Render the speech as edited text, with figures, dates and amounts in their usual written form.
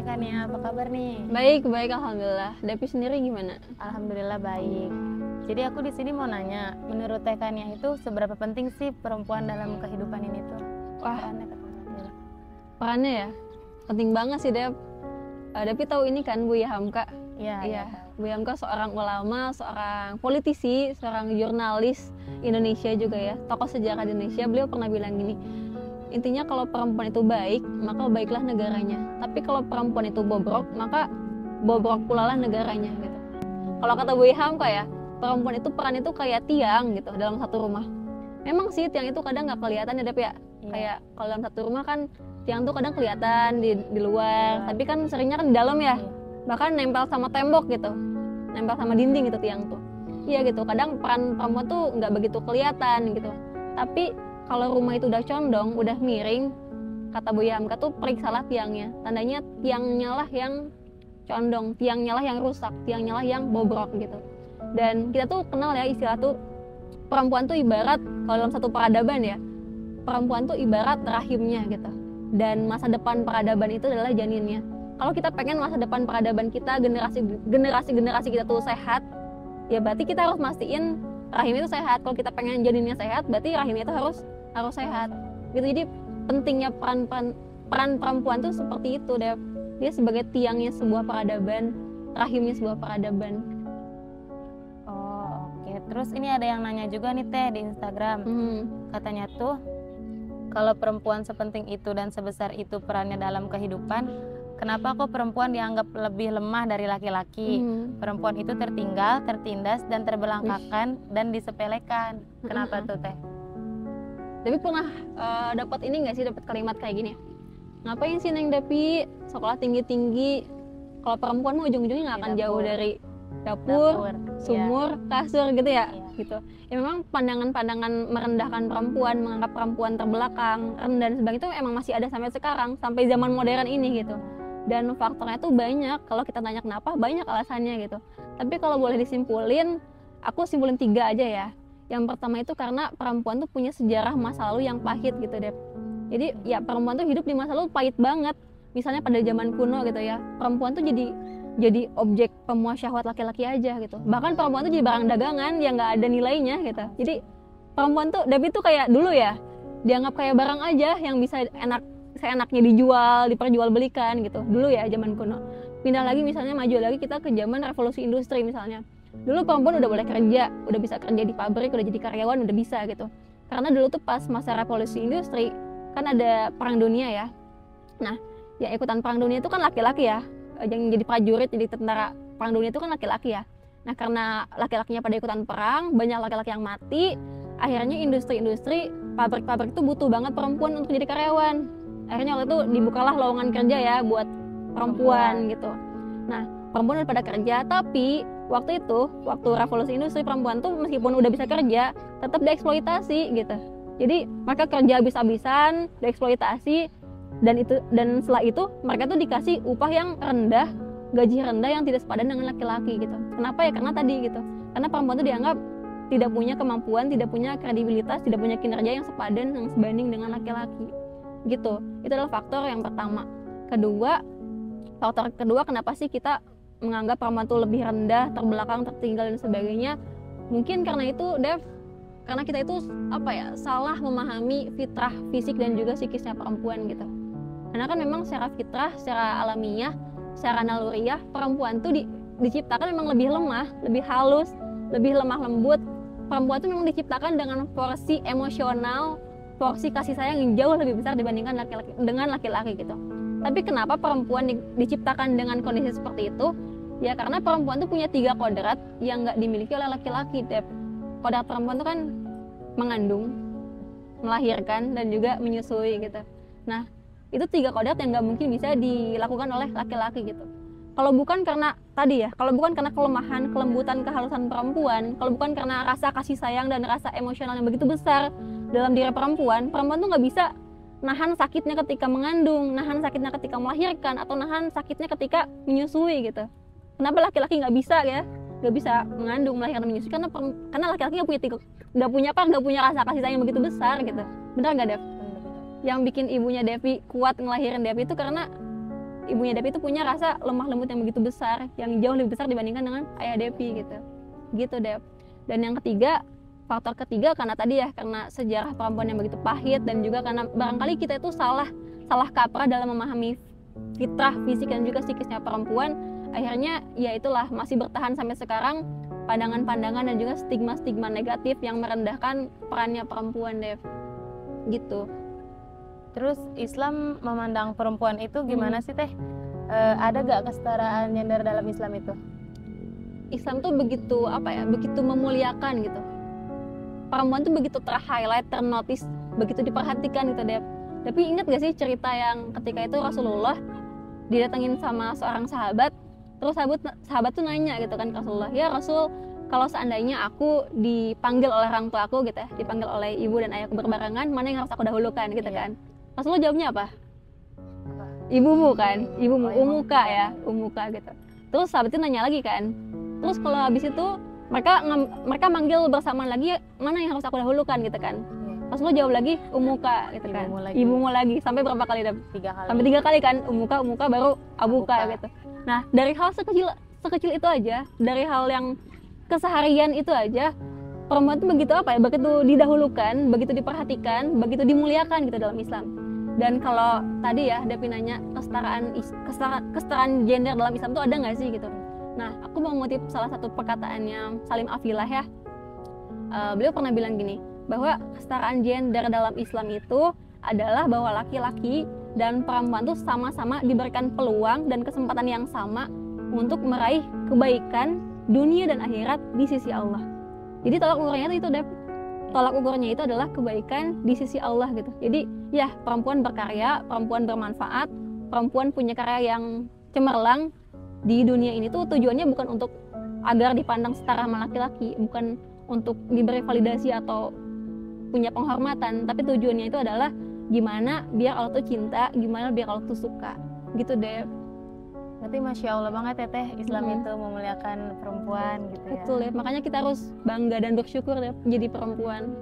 Kania, apa kabar nih? Baik, alhamdulillah. Devi sendiri gimana? Alhamdulillah baik. Jadi aku di sini mau nanya, menurut Teh Kania itu seberapa penting sih perempuan dalam kehidupan ini tuh? Wah, Perannya ketemu. perannya ya penting banget sih, Dev. Devi tahu ini kan Buya Hamka? Iya. Buya Hamka seorang ulama, seorang politisi, seorang jurnalis Indonesia juga ya, tokoh sejarah di Indonesia. Beliau pernah bilang gini, intinya kalau perempuan itu baik, maka baiklah negaranya. Tapi kalau perempuan itu bobrok, maka bobrok pula lah negaranya gitu. Kalau kata Buya Hamka ya, perempuan itu peran itu kayak tiang gitu dalam satu rumah. Memang sih tiang itu kadang nggak kelihatan ya, Dep ya. Kayak kalau dalam satu rumah kan tiang tuh kadang kelihatan di luar, tapi kan seringnya kan di dalam ya. Bahkan nempel sama tembok gitu, nempel sama dinding gitu tiang tuh. Iya gitu, kadang peran perempuan tuh nggak begitu kelihatan gitu. Tapi kalau rumah itu udah condong, udah miring, kata Buya Hamka tuh periksalah tiangnya. Tandanya tiangnya lah yang condong, tiangnya lah yang rusak, tiangnya lah yang bobrok gitu. Dan kita tuh kenal ya istilah tuh, perempuan tuh ibarat, kalau dalam satu peradaban ya, perempuan tuh ibarat rahimnya gitu. Dan masa depan peradaban itu adalah janinnya. Kalau kita pengen masa depan peradaban kita, generasi kita tuh sehat, ya berarti kita harus mastiin rahim itu sehat. Kalau kita pengen janinnya sehat, berarti rahimnya itu harus sehat. Gitu. Jadi pentingnya peran perempuan tuh seperti itu, Dev. Dia sebagai tiangnya sebuah peradaban, rahimnya sebuah peradaban. Oh, oke. Terus ini ada yang nanya juga nih Teh di Instagram. Katanya tuh, kalau perempuan sepenting itu dan sebesar itu perannya dalam kehidupan, kenapa kok perempuan dianggap lebih lemah dari laki-laki? Perempuan itu tertinggal, tertindas, dan terbelangkakan dan disepelekan. Kenapa tuh Teh? Devi pernah dapat ini nggak sih, dapat kalimat kayak gini? Ngapain sih Neng Devi sekolah tinggi-tinggi? Kalau perempuan mah ujung-ujungnya nggak akan jauh dari dapur, sumur, kasur gitu ya. Gitu. Ya memang pandangan-pandangan merendahkan perempuan, menganggap perempuan terbelakang, rendah dan sebagainya itu emang masih ada sampai sekarang, sampai zaman modern ini gitu. Dan faktornya tuh banyak. Kalau kita tanya kenapa, banyak alasannya gitu. Tapi kalau boleh disimpulin, aku simpulin 3 aja ya. Yang pertama itu karena perempuan tuh punya sejarah masa lalu yang pahit gitu, Dep. Jadi ya perempuan tuh hidup di masa lalu pahit banget. Misalnya pada zaman kuno gitu ya, perempuan tuh jadi objek pemuas syahwat laki-laki aja gitu. Bahkan perempuan tuh jadi barang dagangan yang nggak ada nilainya gitu. Jadi perempuan tuh, Dep itu kayak dulu ya, dianggap kayak barang aja yang bisa seenaknya dijual, diperjualbelikan gitu. Dulu ya zaman kuno. Pindah lagi misalnya, maju lagi kita ke zaman revolusi industri misalnya. Dulu perempuan udah boleh kerja, udah bisa kerja di pabrik, udah jadi karyawan, udah bisa gitu. Karena dulu tuh pas masa revolusi industri kan ada perang dunia ya. Nah, yang ikutan perang dunia itu kan laki-laki ya. Yang jadi prajurit, jadi tentara perang dunia itu kan laki-laki ya. Nah, karena laki-lakinya pada ikutan perang, banyak laki-laki yang mati. Akhirnya industri-industri, pabrik-pabrik itu butuh banget perempuan untuk jadi karyawan. Akhirnya waktu itu dibukalah lowongan kerja ya buat perempuan gitu. Nah, perempuan udah pada kerja, tapi waktu revolusi industri, perempuan tuh meskipun udah bisa kerja, tetap dieksploitasi gitu. Jadi mereka kerja habis-habisan, dieksploitasi, dan setelah itu mereka tuh dikasih upah yang rendah, gaji rendah yang tidak sepadan dengan laki-laki gitu. Kenapa ya? Karena tadi gitu. Karena perempuan tuh dianggap tidak punya kemampuan, tidak punya kredibilitas, tidak punya kinerja yang sepadan, yang sebanding dengan laki-laki. Gitu. Itu adalah faktor yang pertama. Faktor kedua kenapa sih kita menganggap perempuan itu lebih rendah, terbelakang, tertinggal dan sebagainya? Mungkin karena itu, Dev, karena kita itu salah memahami fitrah fisik dan juga psikisnya perempuan gitu. Karena kan memang secara fitrah, secara alamiah, secara naluriah, perempuan tuh diciptakan memang lebih lemah, lebih halus, lebih lemah lembut. Perempuan itu memang diciptakan dengan porsi emosional, porsi kasih sayang yang jauh lebih besar dibandingkan laki-laki gitu. Tapi kenapa perempuan diciptakan dengan kondisi seperti itu? Ya karena perempuan tuh punya 3 kodrat yang nggak dimiliki oleh laki-laki. Kodrat perempuan tuh kan mengandung, melahirkan, dan juga menyusui gitu. Nah, itu 3 kodrat yang nggak mungkin bisa dilakukan oleh laki-laki gitu. Kalau bukan karena kelemahan, kelembutan, kehalusan perempuan, kalau bukan karena rasa kasih sayang dan rasa emosional yang begitu besar dalam diri perempuan tuh nggak bisa nahan sakitnya ketika mengandung, nahan sakitnya ketika melahirkan, atau nahan sakitnya ketika menyusui gitu. Kenapa laki-laki nggak bisa mengandung, melahirkan, menyusui? Karena laki-laki nggak punya rasa kasih sayang yang begitu besar gitu. Benar nggak, Dev? Yang bikin ibunya Devi kuat ngelahirin Devi itu karena ibunya Depi itu punya rasa lemah lembut yang begitu besar, yang jauh lebih besar dibandingkan dengan ayah Depi gitu Dep. Dan yang ketiga, faktor ketiga karena tadi ya, karena sejarah perempuan yang begitu pahit, dan juga karena barangkali kita itu salah kaprah dalam memahami fitrah, fisik dan juga psikisnya perempuan, akhirnya ya itulah masih bertahan sampai sekarang pandangan-pandangan dan juga stigma-stigma negatif yang merendahkan perannya perempuan Dev gitu. Terus Islam memandang perempuan itu gimana sih Teh? Ada gak kesetaraan gender dalam Islam itu? Islam tuh begitu begitu memuliakan gitu. Perempuan tuh begitu ter-highlight, ter-notice, begitu diperhatikan gitu Dev. Tapi ingat gak sih cerita yang ketika itu Rasulullah didatengin sama seorang sahabat, terus sahabat tuh nanya gitu kan ke Rasulullah, ya Rasul, kalau seandainya aku dipanggil oleh orang tua aku gitu ya, dipanggil oleh ibu dan ayahku berbarengan, mana yang harus aku dahulukan gitu kan? Rasulullah jawabnya apa? Ibumu kan, ibumu, umuka ya, umuka gitu. Terus sahabat itu nanya lagi kan, terus kalau habis itu mereka manggil bersamaan lagi, mana yang harus aku dahulukan gitu kan? Rasulullah jawab lagi, umuka gitu kan, ibumu lagi. Sampai berapa kali? 3 kali. Sampai 3 kali kan, umuka baru abuka gitu. Nah dari hal sekecil itu aja, dari hal yang keseharian itu aja, perempuan itu begitu begitu didahulukan, begitu diperhatikan, begitu dimuliakan gitu dalam Islam. Dan kalau tadi ya Depi nanya kesetaraan gender dalam Islam itu ada nggak sih gitu. Nah aku mau ngutip salah satu perkataannya Salim Afilah ya. Beliau pernah bilang gini, bahwa kesetaraan gender dalam Islam itu adalah bahwa laki-laki dan perempuan itu sama-sama diberikan peluang dan kesempatan yang sama untuk meraih kebaikan dunia dan akhirat di sisi Allah. Jadi tolak ukurnya itu tolak ukurnya itu adalah kebaikan di sisi Allah gitu. Jadi ya, perempuan berkarya, perempuan bermanfaat, perempuan punya karya yang cemerlang di dunia ini tuh tujuannya bukan untuk agar dipandang setara sama laki-laki, bukan untuk diberi validasi atau punya penghormatan, tapi tujuannya itu adalah gimana biar Allah tuh cinta, gimana biar Allah tuh suka gitu deh. Berarti Masya Allah banget ya Teh, Islam itu memuliakan perempuan gitu ya. Betul ya, makanya kita harus bangga dan bersyukur deh jadi perempuan.